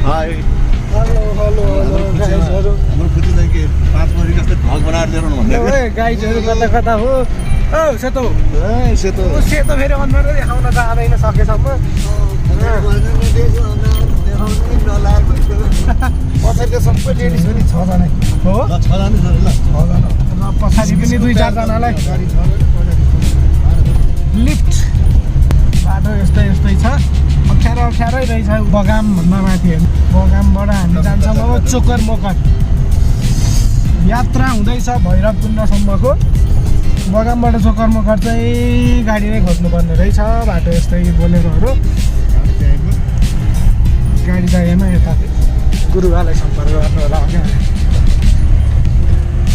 Hi hello hello hello गाइजहरु हाम्रो खुसी चाहिँ के 5 मरि जस्तै भग बनाएर ल्याउनु भन्दै ओए गाइजहरु कता कता हो ओ सेतो ए सेतो ओ सेतो फेरि अनुहार देखाउन जाँदैन सकेसम्म पछाडि सबै लेडिज पनि 6 जना हो ल 6 जना छ ल 6 जना र पछाडि पनि 2-4 जनालाई लिफ्ट बाटो यस्तै छ अप्ठ्यारै रहेछ बगाम भन्दा माथि बगामबाट हामी जान्छौँ अब चोकर मोकर यात्रा हुँदैछ भैरवकुण्डसम्मको बगामबाट चोकर मोकर चाहिँ गाडी नै खोज्नुपर्ने रहेछ बाटो यस्तै बोलेरोहरू गाडी चाहिएमा यता गुरुबालाई सम्पर्क गर्नु होला क्या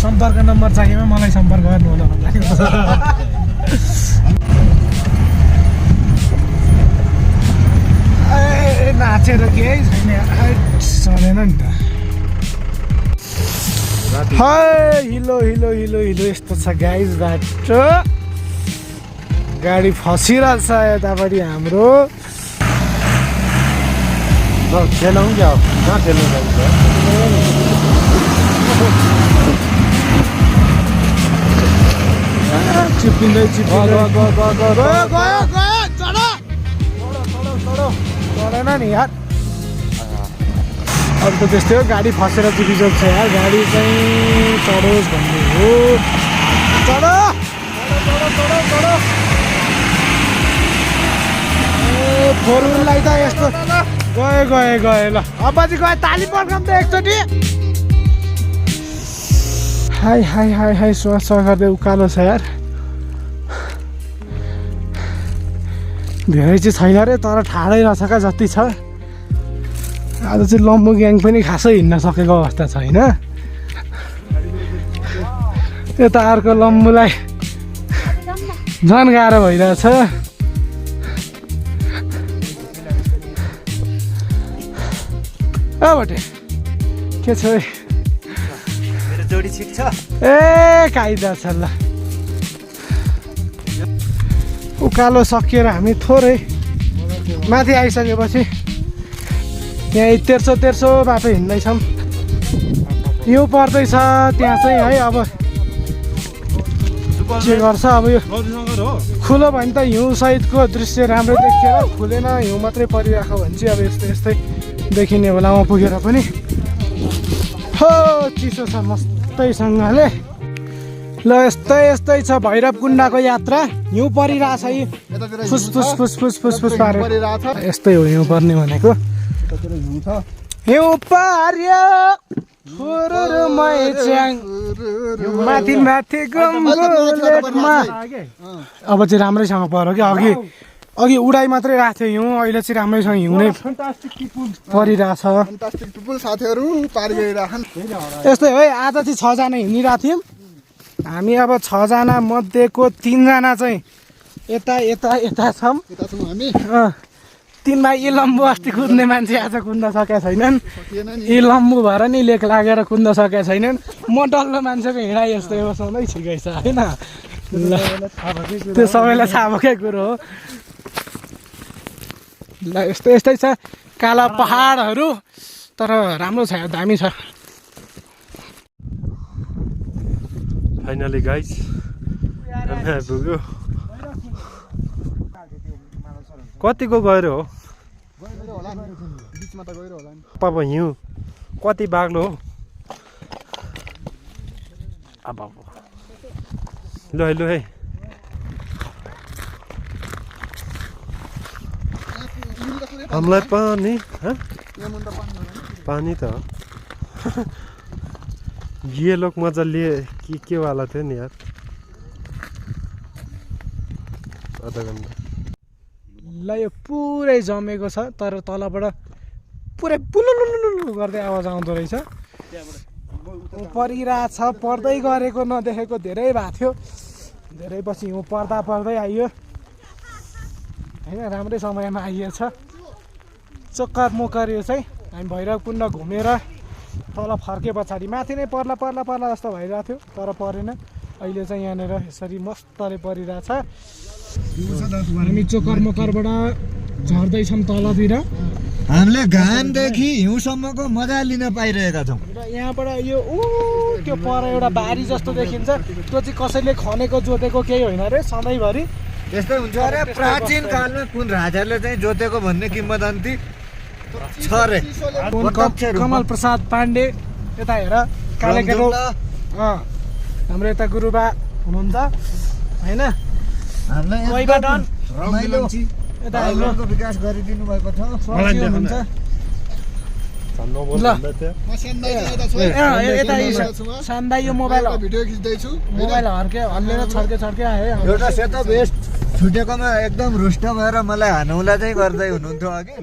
सम्पर्क नम्बर चाहिएमा मलाई सम्पर्क गर्नु होला भन्दा नाचेर केही छैन सरेन नि त हिलो यस्तो छ गाइज बाटो गाडी फसिरहेछ यतापट्टि हाम्रो खेलौँ क्या कहाँ खेल्नु जान्छ चिप्पिँदै चढेन नि यार अब त त्यस्तै हो गाडी फसेर चिपिसक्छ यार गाडी चाहिँ चढोस् भन्ने हो चढ फोर व्हिललाई त यस्तो गए ल अब चाहिँ गयो ताली पड्काउँ त एकचोटि हाई श्वास गर्दै उकालो छ यार धेरै चाहिँ छैन रे तर ठाडै रहेछ क्या जति छ आज चाहिँ लम्बु ग्याङ पनि खासै हिँड्न सकेको अवस्था छैन यता अर्को लम्बुलाई झन् गाह्रो भइरहेछ बटे के छ मेरो जोडी ठिक छ ए काइदा छ ल उकालो सकिएर हामी थोरै माथि आइसकेपछि यहाँ तेर्सो बाटो हिँड्दैछौँ हिउँ पर्दैछ त्यहाँ चाहिँ है अब के गर्छ अब यो खुलो भयो भने त हिउँ सहितको दृश्य राम्रो देखिएर खुलेन हिउँ मात्रै परिरहेको भने चाहिँ अब यस्तै देखिने बेलामा पुगेर पनि हो चिसो छ मस्तैसँगले ल यस्तै छ भैरवकुण्डको यात्रा हिउँ परिरहेछ यी फुस पारेर यस्तै हो हिउँ पर्ने भनेको हिउँ पार्यो माथि अब चाहिँ राम्रैसँग पर्यो क्या अघि उडाइ मात्रै राखेको थियो हिउँ अहिले चाहिँ राम्रैसँग हिउँ नै परिरहेछ यस्तै है आज चाहिँ 6 जना हिँडिरहेको थियौँ हामी अब 6 जना मध्येको 3 जना चाहिँ यता छौँ तिनमा यी लम्बु अस्ति कुद्ने मान्छे आज कुद्न सकेका छैनन् यी लम्बु भएर नि लेख लागेर कुद्न सकेका छैनन् म डल्लो मान्छेको हिँडाइ यस्तै हो सधैँ ठिकै छ होइन त्यो सबैलाई थाहा भएकै कुरो हो ल यस्तै छ काला पहाडहरू तर राम्रो छ दामी छ फाइनली गाइज हामी आइपुग्यो कतिको गएर हो अब हिउँ कति बाग्लो हो अब ल है हामीलाई पानी त ये लोग मजा लिए के वाला थियो नि यार आधा घन्टा ल यो पुरै जमेको छ तर तलबाट पुरै पुलुलुलुलु गर्दै आवाज आउँदो रहेछ परिरहेछ पर्दै गरेको नदेखेको धेरै भएको थियो धेरै पछि हिउँ पर्दै आइयो होइन राम्रै समयमा आइएछ चोकर मोकर यो चाहिँ हामी भैरवकुण्ड घुमेर तल फर्के पछाडि माथि नै पर्ला जस्तो भइरहेको थियो तर परेन अहिले चाहिँ यहाँनिर यसरी मस्तले परिरहेछ हामी चोकर मोकरबाट झर्दैछौँ तलतिर हामीले घामदेखि हिउँसम्मको मजा लिन पाइरहेका छौँ। र यहाँबाट यो त्यो पर एउटा बारी जस्तो देखिन्छ, त्यो चाहिँ कसैले खनेको जोतेको केही होइन अरे, सधैँभरि त्यस्तै हुन्छ अरे। प्राचीन कालमा कुन राजाले चाहिँ जोतेको भन्ने किम्वदन्ती छ रे। कमल प्रसाद पाण्डे, यता हेर कालेकाको हाम्रो यता गुरुबा हुनुहुन्छ होइन, रमाइलो यता हाम्रो विकास गरिदिनु भएको छ। हुनुहुन्छ ल यता सान्दा यो मोबाइल हल्लेर छड्के आयो। एउटा सेतो भेस्ट छुटेकोमा एकदम रुष्ट भएर मलाई हानौला चाहिँ गर्दै हुनुहुन्थ्यो अघि।